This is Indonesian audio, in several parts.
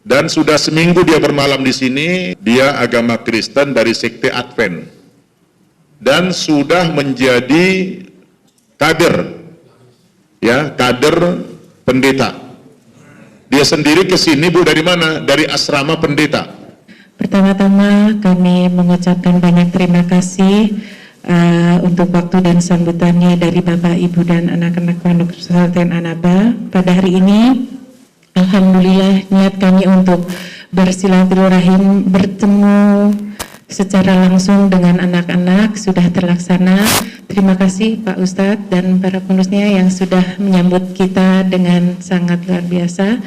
Dan sudah seminggu dia bermalam di sini. Dia agama Kristen dari sekte Advent dan sudah menjadi kader, ya, kader pendeta. Dia sendiri ke sini, Bu, dari mana? Dari asrama pendeta. Pertama-tama kami mengucapkan banyak terima kasih untuk waktu dan sambutannya dari Bapak, Ibu, dan anak-anak Pondok Pesantren An-Naba. Pada hari ini, alhamdulillah, niat kami untuk bersilaturahim, bertemu secara langsung dengan anak-anak sudah terlaksana. Terima kasih Pak Ustadz dan para pengurusnya yang sudah menyambut kita dengan sangat luar biasa.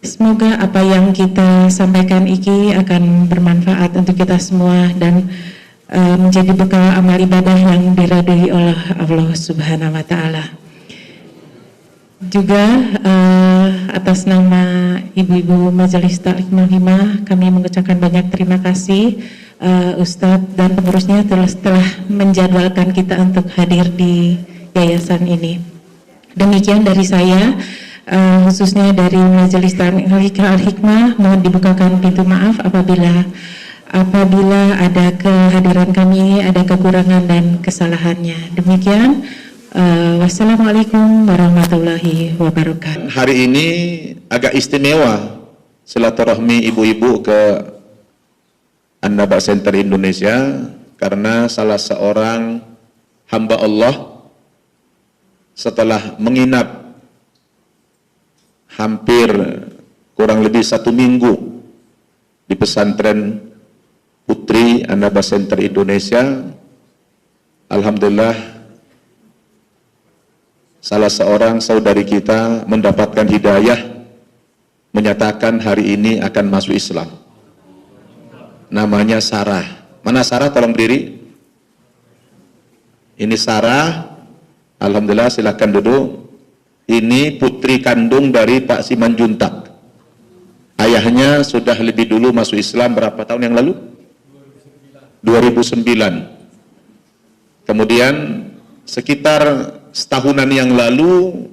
Semoga apa yang kita sampaikan ini akan bermanfaat untuk kita semua dan menjadi bekal amal ibadah yang diridhoi oleh Allah Subhanahu wa Ta'ala. Juga atas nama Ibu-Ibu Majelis Ta'lim Hikmah, kami mengucapkan banyak terima kasih Ustadz dan pengurusnya telah menjadwalkan kita untuk hadir di yayasan ini. Demikian dari saya, khususnya dari Majelis Ta'lim Hikmah, mohon dibukakan pintu maaf apabila ada kehadiran kami, ada kekurangan dan kesalahannya. Demikian. Wassalamualaikum warahmatullahi wabarakatuh. Hari ini agak istimewa silaturahmi ibu-ibu ke An-Naba Center Indonesia karena salah seorang hamba Allah setelah menginap hampir kurang lebih 1 minggu di pesantren Putri An-Naba Center Indonesia, alhamdulillah salah seorang saudari kita mendapatkan hidayah, menyatakan hari ini akan masuk Islam. Namanya Sarah. Mana Sarah? Tolong berdiri. Ini Sarah. Alhamdulillah, silakan duduk. Ini putri kandung dari Pak Simanjuntak. Ayahnya sudah lebih dulu masuk Islam berapa tahun yang lalu? 2009. Kemudian sekitar setahunan yang lalu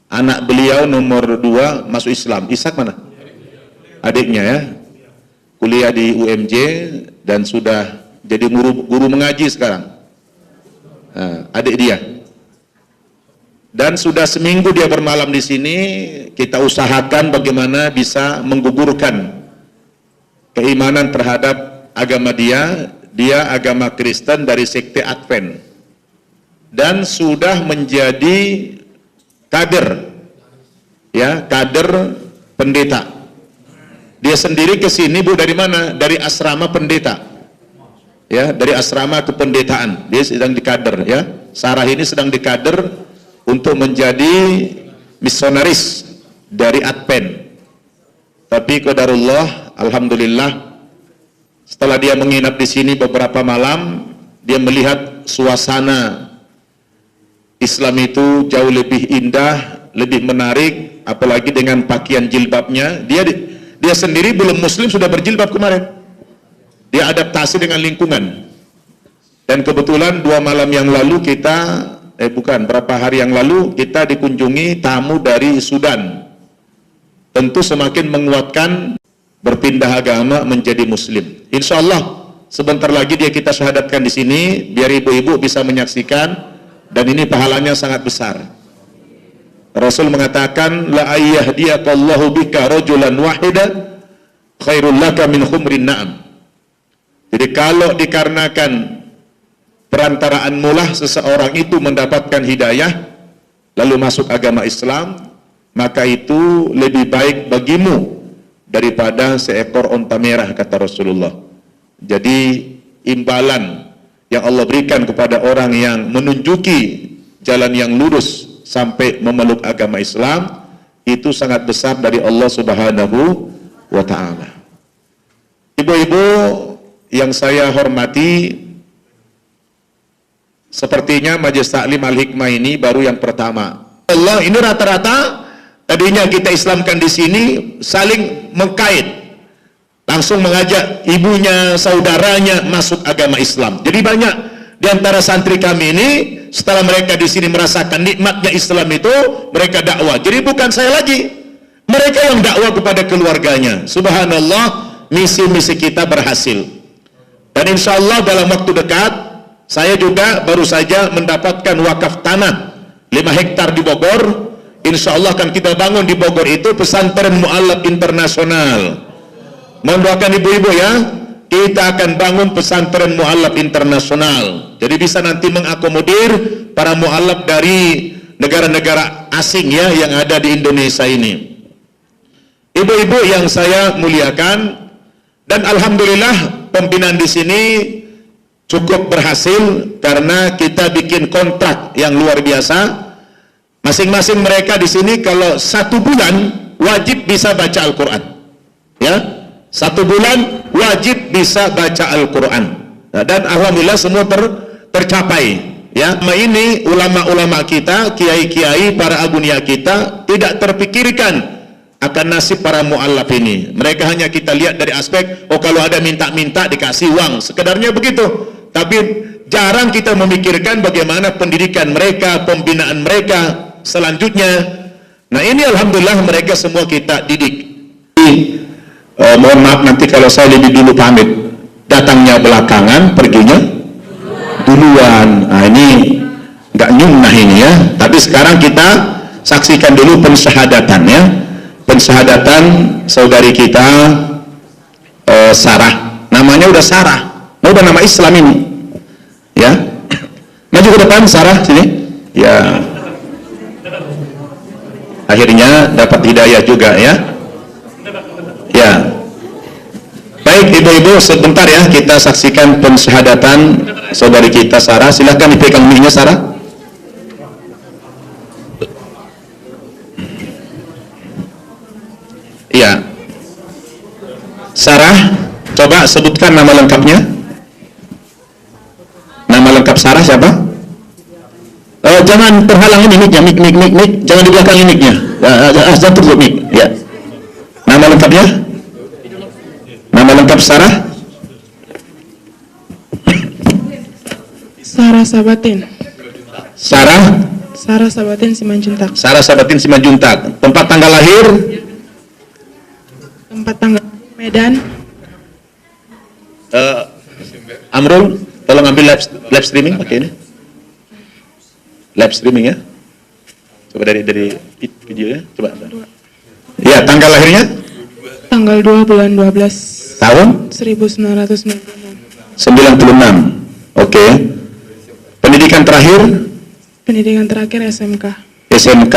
anak beliau nomor 2 masuk Islam. Ishak mana? Adiknya, ya. Kuliah di UMJ dan sudah jadi guru mengaji sekarang. Adik dia. Dan sudah seminggu dia bermalam di sini. Kita usahakan bagaimana bisa menggugurkan keimanan terhadap agama dia. Dia agama Kristen dari sekte Advent dan sudah menjadi kader, ya, kader pendeta. Dia sendiri ke sini, Bu, dari mana? Dari asrama pendeta, ya, dari asrama kependetaan. Dia sedang dikader, ya. Sarah ini sedang dikader untuk menjadi misionaris dari Advent. Tapi qadarullah, alhamdulillah, setelah dia menginap di sini beberapa malam, dia melihat suasana Islam itu jauh lebih indah, lebih menarik, apalagi dengan pakaian jilbabnya. Dia sendiri belum muslim sudah berjilbab kemarin. Dia adaptasi dengan lingkungan. Dan kebetulan 2 malam yang lalu berapa hari yang lalu kita dikunjungi tamu dari Sudan. Tentu semakin menguatkan berpindah agama menjadi muslim. Insya Allah sebentar lagi kita syahadatkan di sini biar ibu-ibu bisa menyaksikan. Dan ini pahalanya sangat besar. Rasul mengatakan, la ayyahdiyallahu bika rajulan wahida khairul laka min khumrin na'am. Jadi kalau dikarenakan perantaraanmu lah seseorang itu mendapatkan hidayah lalu masuk agama Islam, maka itu lebih baik bagimu daripada seekor onta merah, kata Rasulullah. Jadi imbalan yang Allah berikan kepada orang yang menunjuki jalan yang lurus sampai memeluk agama Islam itu sangat besar dari Allah Subhanahu wa Ta'ala. Ibu-ibu yang saya hormati, sepertinya Majelis Ta'lim Al-Hikmah ini baru yang pertama. Allah, ini rata-rata tadinya kita Islamkan di sini saling mengkait. Langsung mengajak ibunya, saudaranya masuk agama Islam. Jadi banyak di antara santri kami ini setelah mereka di sini merasakan nikmatnya Islam itu, mereka dakwah. Jadi bukan saya lagi, Mereka yang dakwah kepada keluarganya. Subhanallah, misi-misi kita berhasil. Dan insya Allah dalam waktu dekat, saya juga baru saja mendapatkan wakaf tanah 5 hektar di Bogor. Insya Allah akan kita bangun di Bogor itu pesantren mu'alaf internasional. Mohon doakan ibu-ibu ya, kita akan bangun pesantren mu'alaf internasional. Jadi bisa nanti mengakomodir para mu'alaf dari negara-negara asing ya yang ada di Indonesia ini. Ibu-ibu yang saya muliakan, dan alhamdulillah pembinaan di sini cukup berhasil karena kita bikin kontrak yang luar biasa. Masing-masing mereka di sini kalau 1 bulan wajib bisa baca Al-Quran, ya, 1 bulan wajib bisa baca Al-Quran. Nah, dan alhamdulillah semua tercapai. Ya, ini ulama-ulama kita, kiai-kiai, para agunia kita tidak terpikirkan akan nasib para mu'allaf ini. Mereka hanya kita lihat dari aspek, oh kalau ada minta-minta dikasih uang, sekedarnya begitu. Tapi jarang kita memikirkan bagaimana pendidikan mereka, pembinaan mereka selanjutnya. Nah ini alhamdulillah mereka semua kita didik. Mohon maaf nanti kalau saya lebih dulu pamit, datangnya belakangan, perginya duluan. Nah ini nggak nyunnah ini ya. Tapi sekarang kita saksikan dulu pensyahadatan ya, pensyahadatan saudari kita Sarah. Namanya udah Sarah, udah nama Islam ini ya. Maju ke depan Sarah sini ya. Akhirnya dapat hidayah juga ya. Ya. Baik ibu-ibu, sebentar ya kita saksikan pensyahadatan saudari kita Sarah. Silahkan dipegang mic-nya Sarah. Iya. Sarah, coba sebutkan nama lengkapnya. Nama lengkap Sarah siapa? Jangan terhalang ini mic-nya, mic, jangan di belakang mic-nya. Jangan tutup mic. Ya. Nama lengkapnya? Nama lengkap Sarah? Sarah Sabatin. Sarah Sabatin Simanjuntak. Sarah Sabatin Simanjuntak. Tempat tanggal lahir? Tempat tanggal Medan. Amrul, tolong ambil live streaming pakai ini. Live streaming ya. Coba dari video ya. Coba. Ya, tanggal lahirnya? Tanggal 2 bulan 12. Tahun? 1996. 96. Oke. Pendidikan terakhir? Pendidikan terakhir SMK. SMK.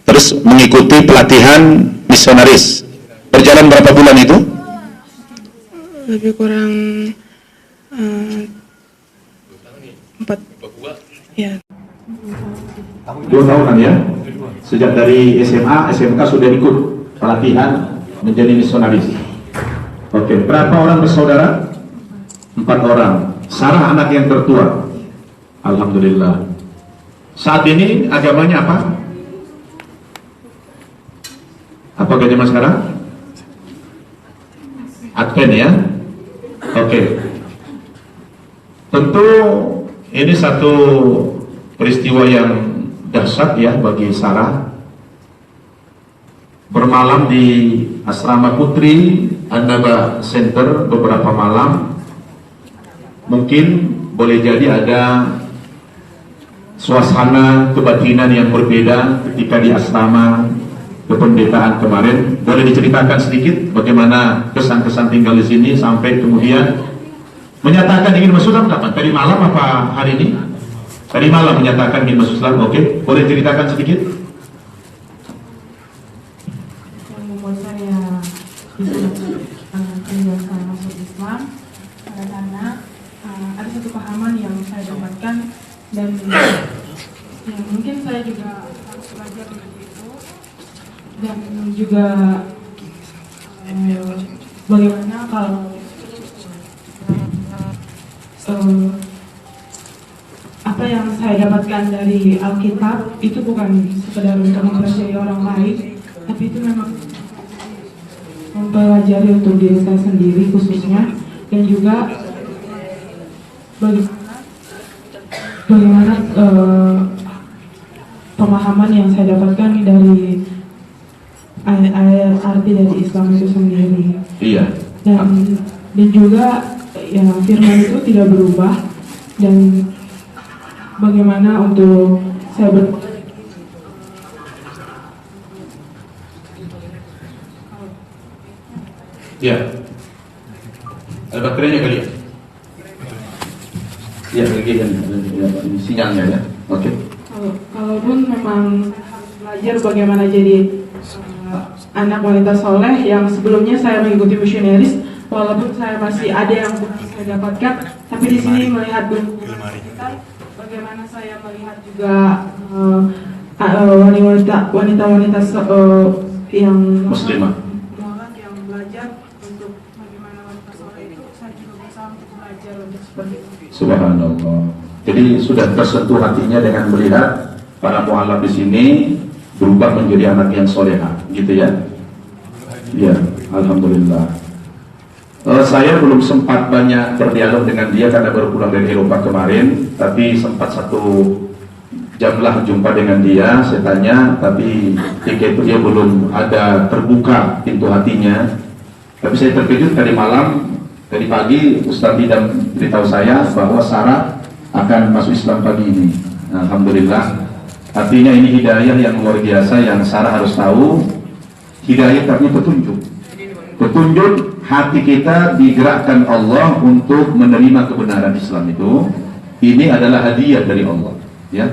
Terus mengikuti pelatihan misionaris. Berjalan berapa bulan itu? Lebih kurang 4. Ya. 2 tahunan ya. Sejak dari SMA, SMK sudah ikut pelatihan menjadi misionaris. Oke, berapa orang bersaudara? 4 orang. Sarah anak yang tertua. Alhamdulillah. Saat ini agamanya apa? Apakah zaman sekarang? Advent ya. Oke. Tentu ini satu peristiwa yang dahsyat ya bagi Sarah. Bermalam di asrama putri Annaba Center beberapa malam. Mungkin boleh jadi ada suasana kebatinan yang berbeda ketika di asrama kependetaan kemarin. Boleh diceritakan sedikit bagaimana kesan-kesan tinggal di sini sampai kemudian menyatakan ingin masuk Islam kapan? Tadi malam apa hari ini? Tadi malam menyatakan ingin masuk Islam. Oke, boleh ceritakan sedikit? Yang membuat saya bisa menjelaskan masuk Islam karena ada satu pahaman yang saya dapatkan dan yang mungkin saya juga harus belajar dari itu, dan juga bagaimana kalau apa yang saya dapatkan dari Alkitab itu bukan sekedar untuk mempelajari orang lain, tapi itu memang mempelajari untuk diri saya sendiri khususnya, dan juga bagaimana pemahaman yang saya dapatkan dari arti dari Islam itu sendiri. Iya. Dan juga ya firman itu tidak berubah, dan bagaimana untuk saya Ya. Ada baterainya kali ya? Ya, bagian sinyalnya ya. Oke. Kalaupun memang harus belajar bagaimana jadi anak wanita soleh, yang sebelumnya saya mengikuti misionaris, walaupun saya masih ada yang belum saya dapatkan, tapi di sini melihat kita, bagaimana saya melihat juga wanita-wanita yang Muslimah yang belajar untuk bagaimana wanita soleh itu, saya juga berusaha untuk belajar untuk seperti itu. Subhanallah. Jadi sudah tersentuh hatinya dengan melihat para mualaf di sini berubah menjadi anak yang soleha, gitu ya? Ya, alhamdulillah. Saya belum sempat banyak berdialog dengan dia karena baru pulang dari Eropa kemarin, tapi sempat 1 jam lah jumpa dengan dia. Saya tanya, tapi ketika itu dia belum ada terbuka pintu hatinya. Tapi saya terkejut tadi malam, tadi pagi Ustaz Idam beritahu saya bahwa Sarah akan masuk Islam pagi ini. Alhamdulillah. Artinya ini hidayah yang luar biasa yang Sarah harus tahu. Hidayah tapi petunjuk. Petunjuk hati kita digerakkan Allah untuk menerima kebenaran Islam itu. Ini adalah hadiah dari Allah. Ya,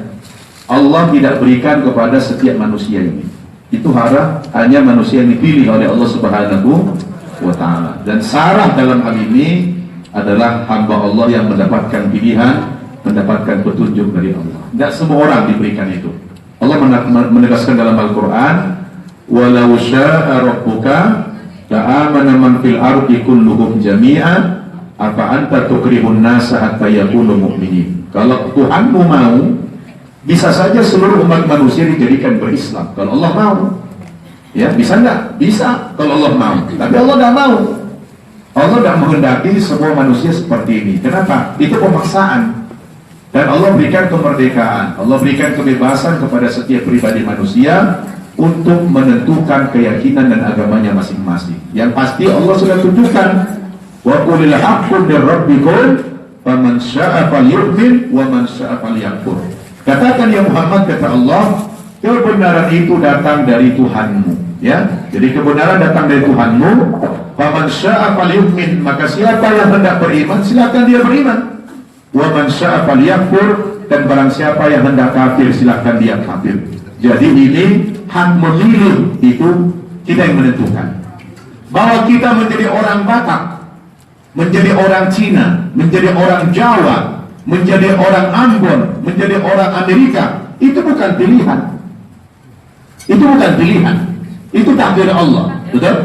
Allah tidak berikan kepada setiap manusia ini. Itu hanya manusia yang dipilih oleh Allah Subhanahu wa Ta'ala. Dan Sarah dalam hal ini adalah hamba Allah yang mendapatkan pilihan, mendapatkan petunjuk dari Allah. Tidak semua orang diberikan itu. Allah menegaskan dalam Al-Quran, walau sya'a rabbuka la'amana man fil ardi kulluhum jami'an afa anta tukrihun nasa hatta yakunu mu'minin. Kalau Tuhanmu mau, bisa saja seluruh umat manusia dijadikan berislam. Kalau Allah mau, ya bisa enggak? Bisa kalau Allah mau. Tapi Allah tidak mau. Allah tidak menghendaki semua manusia seperti ini. Kenapa? Itu pemaksaan. Dan Allah berikan kemerdekaan, Allah berikan kebebasan kepada setiap pribadi manusia untuk menentukan keyakinan dan agamanya masing-masing. Yang pasti Allah sudah tunjukkan, wa qulil haqqu mir rabbikum faman syaa'a falyu'min wa man syaa'a falyakfur. Katakan ya Muhammad, kata Allah, kebenaran itu datang dari Tuhanmu, ya. Jadi kebenaran datang dari Tuhanmu. Faman syaa'a falyu'min, maka siapa yang hendak beriman silakan dia beriman. Wa man syaa'a falyakfur, dan barang siapa yang hendak kafir silakan dia kafir. Jadi ini hak memilih itu kita yang menentukan. Bahwa kita menjadi orang Batak, menjadi orang Cina, menjadi orang Jawa, menjadi orang Ambon, menjadi orang Amerika, itu bukan pilihan. Itu bukan pilihan. Itu takdir Allah, betul?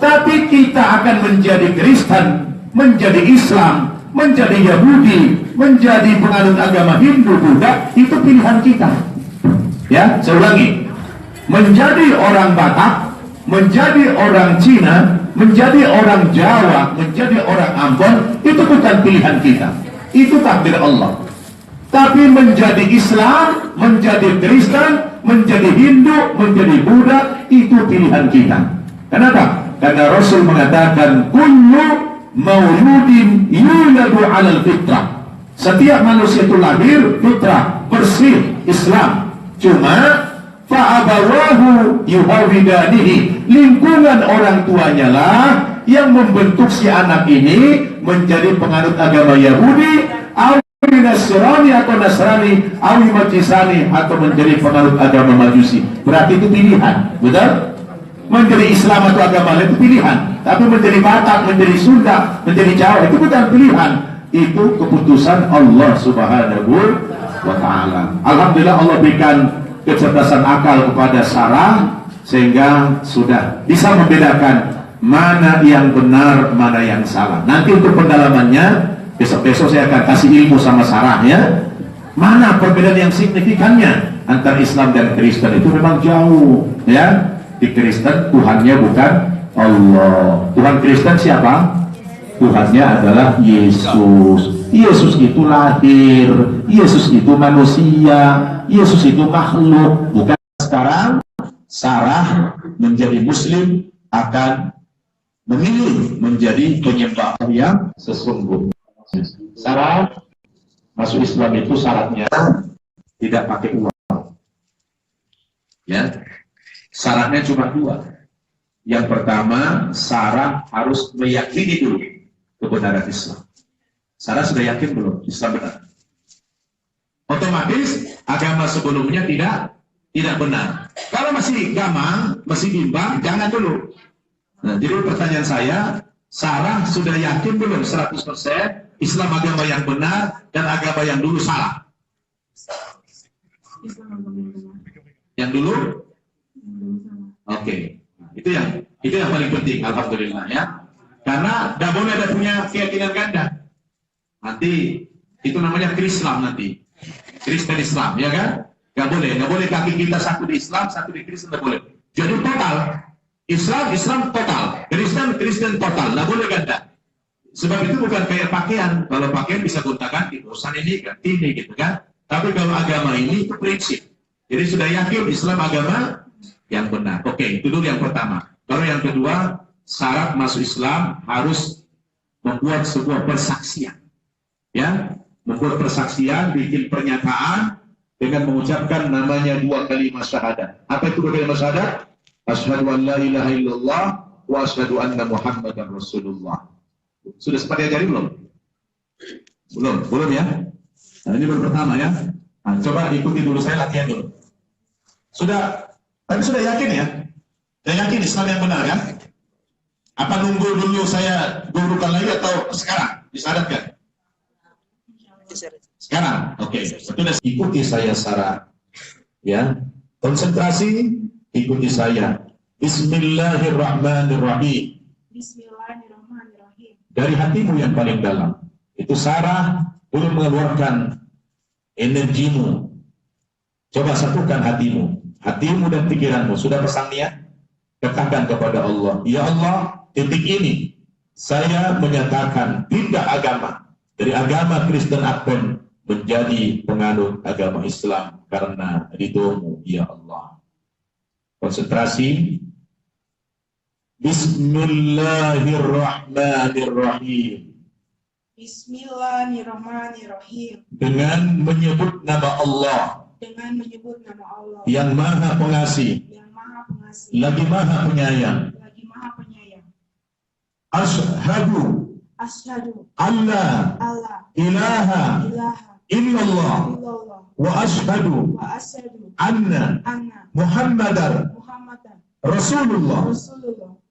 Tapi kita akan menjadi Kristen, menjadi Islam, menjadi Yahudi, menjadi penganut agama Hindu, Buddha, itu pilihan kita. Ya, saya ulangi. Menjadi orang Batak, menjadi orang Cina, menjadi orang Jawa, menjadi orang Ambon, itu bukan pilihan kita. Itu takdir Allah. Tapi menjadi Islam, menjadi Kristen, menjadi Hindu, menjadi Buddha, itu pilihan kita. Kenapa? Karena Rasul mengatakan, kullu mauludin yuladu alal fitrah. Setiap manusia itu lahir fitrah, bersih, Islam. Cuma fa'abawahu yuhawidanihi, lingkungan orang tuanya lah yang membentuk si anak ini menjadi penganut agama Yahudi, awi Nasrani atau Nasrani, awi Majusani atau menjadi penganut agama Majusi. Berarti itu pilihan, betul? Menjadi Islam atau agama lain itu pilihan. Tapi menjadi Batak, menjadi Sunda, menjadi Jawa itu bukan pilihan. Itu keputusan Allah Subhanahu wa Ta'ala. Alhamdulillah Allah berikan kecerdasan akal kepada Sarah sehingga sudah bisa membedakan mana yang benar, mana yang salah. Nanti untuk pendalamannya besok-besok saya akan kasih ilmu sama Sarah, ya. Mana perbedaan yang signifikannya antara Islam dan Kristen, itu memang jauh, ya. Di Kristen Tuhannya bukan Allah. Tuhan Kristen siapa? Tuhannya adalah Yesus. Yesus itu lahir, Yesus itu manusia, Yesus itu makhluk. Bukan sekarang Sarah menjadi Muslim akan memilih menjadi penyembah yang sesungguhnya. Sarah masuk Islam itu syaratnya tidak pakai uang. Ya, syaratnya cuma dua. Yang pertama, Sarah harus meyakini dulu kebenaran Islam. Sarah sudah yakin belum Islam benar? Otomatis agama sebelumnya tidak benar. Kalau masih gamang, masih bimbang, jangan dulu. Nah, jadi pertanyaan saya, Sarah sudah yakin belum 100% Islam agama yang benar dan agama yang dulu salah? Yang dulu? Oke. Itu yang paling penting, alhamdulillah ya. Karena tidak boleh ada punya keyakinan ganda. Nanti itu namanya Krislam nanti. Kristen Islam, ya kan? Nggak boleh kaki kita satu di Islam, satu di Kristen, nggak boleh. Jadi total, Islam total, Kristen total, nggak boleh ganda. Sebab itu bukan kayak pakaian. Kalau pakaian bisa gonta-ganti, urusan ini ganti ini gitu kan. Tapi kalau agama ini itu prinsip. Jadi sudah yakin Islam agama yang benar. Oke, itu dulu yang pertama. Kalau yang kedua, syarat masuk Islam harus membuat sebuah persaksian. Ya, membuat persaksian, bikin pernyataan dengan mengucapkan namanya 2 kalimat syahadat. Apa itu 2 kalimat syahadat? Asyhadu an la ilaha illallah wa asyhadu anna Muhammadar Rasulullah. Sudah sempat diajari belum? Belum ya? Nah, ini baru pertama ya. Nah, coba ikuti dulu, saya latihan dulu. Tapi sudah yakin ya? Sudah yakin Islam yang benar kan? Apa nunggu dulu saya gurukan lagi atau sekarang? Disyaratkan? Sekarang, oke. Sudah ikuti saya Sarah. Ya, konsentrasi, ikuti saya. Bismillahirrahmanirrahim. Bismillahirrahmanirrahim. Dari hatimu yang paling dalam. Itu Sarah belum mengeluarkan energimu. Coba satukan hatimu dan pikiranmu. Sudah pesan niat? Katakan kepada Allah, ya Allah, titik ini saya menyatakan pindah agama dari agama Kristen Advent menjadi penganut agama Islam karena ridhomu, ya Allah. Konsentrasi. Bismillahirrahmanirrahim. Bismillahirrahmanirrahim. Dengan menyebut nama Allah. Dengan menyebut nama Allah. Yang Maha Pengasih. Yang Maha Pengasih. Lagi Maha Penyayang. Lagi Maha Penyayang. Asyhadu. Allah. Ilaha. Illallah. Wa asyhadu. Anna. Muhammadar. Rasulullah.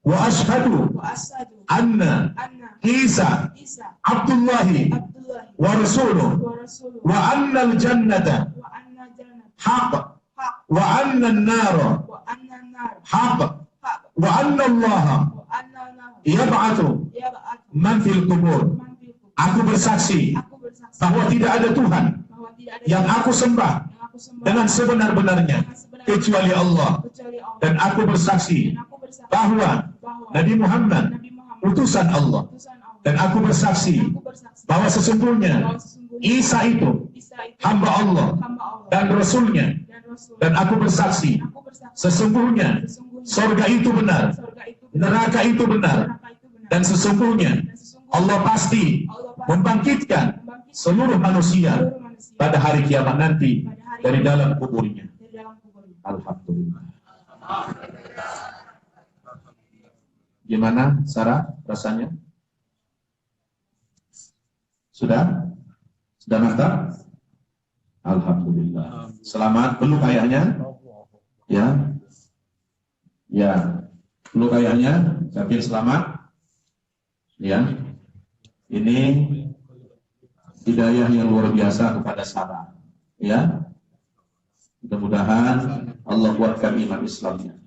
Wa asyhadu. Anna. Isa. Abdullahi. Wa rasuluh. Wa anna al-jannata. Haq. Wa anna an-nara. Haq. Wa anna Allah. Yab'athu man fil kubur. Aku bersaksi bahwa tidak ada Tuhan yang aku sembah dengan sebenar-benarnya kecuali Allah, dan aku bersaksi bahwa Nabi Muhammad utusan Allah, dan aku bersaksi bahwa sesungguhnya Isa itu hamba Allah dan Rasulnya, dan aku bersaksi sesungguhnya surga itu benar, neraka itu benar, dan sesungguhnya Allah pasti membangkitkan seluruh manusia pada hari kiamat nanti dari dalam kuburnya. Alhamdulillah. Gimana Sarah rasanya? Sudah mantap? Alhamdulillah. Selamat, peluk ayahnya. Ya, peluk ayahnya. Ucapin selamat. Ya, ini hidayah yang luar biasa kepada Sarah. Ya, mudah-mudahan Allah kuatkan iman Islamnya.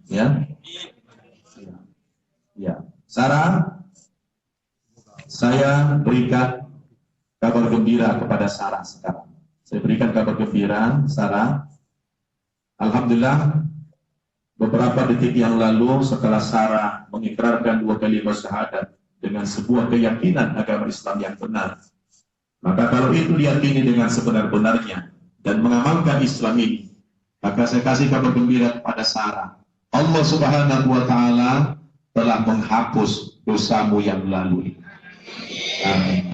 Ya, Sarah, saya berikan kabar gembira kepada Sarah sekarang. Saya berikan kabar gembira, Sarah. Alhamdulillah, beberapa detik yang lalu setelah Sarah mengikrarkan 2 kalimat syahadat dengan sebuah keyakinan agama Islam yang benar, maka kalau itu diyakini dengan sebenar-benarnya dan mengamalkan Islam ini, maka saya kasih kabar gembira kepada Sarah. Allah Subhanahu wa Ta'ala telah menghapus dosamu yang lalu. Amin.